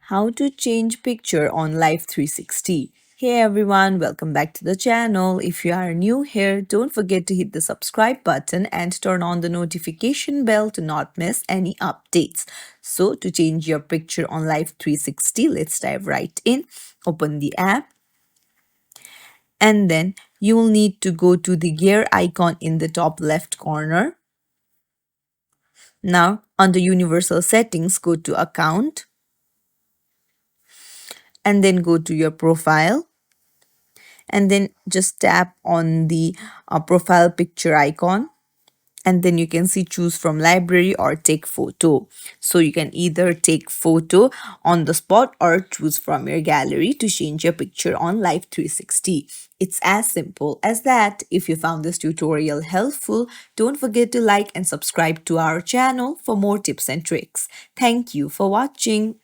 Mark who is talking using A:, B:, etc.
A: How to change picture on Life360. Hey everyone, welcome back to the channel. If you are new here, don't forget to hit the subscribe button and turn on the notification bell to not miss any updates. So to change your picture on Life360, let's dive right in. Open the app and then you will need to go to the gear icon in the top left corner. Now under universal settings, go to account and then go to your profile and then just tap on the profile picture icon, and then you can see choose from library or take photo. So you can either take photo on the spot or choose from your gallery to change your picture on Life360. It's as simple as that. If you found this tutorial helpful, don't forget to like and subscribe to our channel for more tips and tricks. Thank you for watching.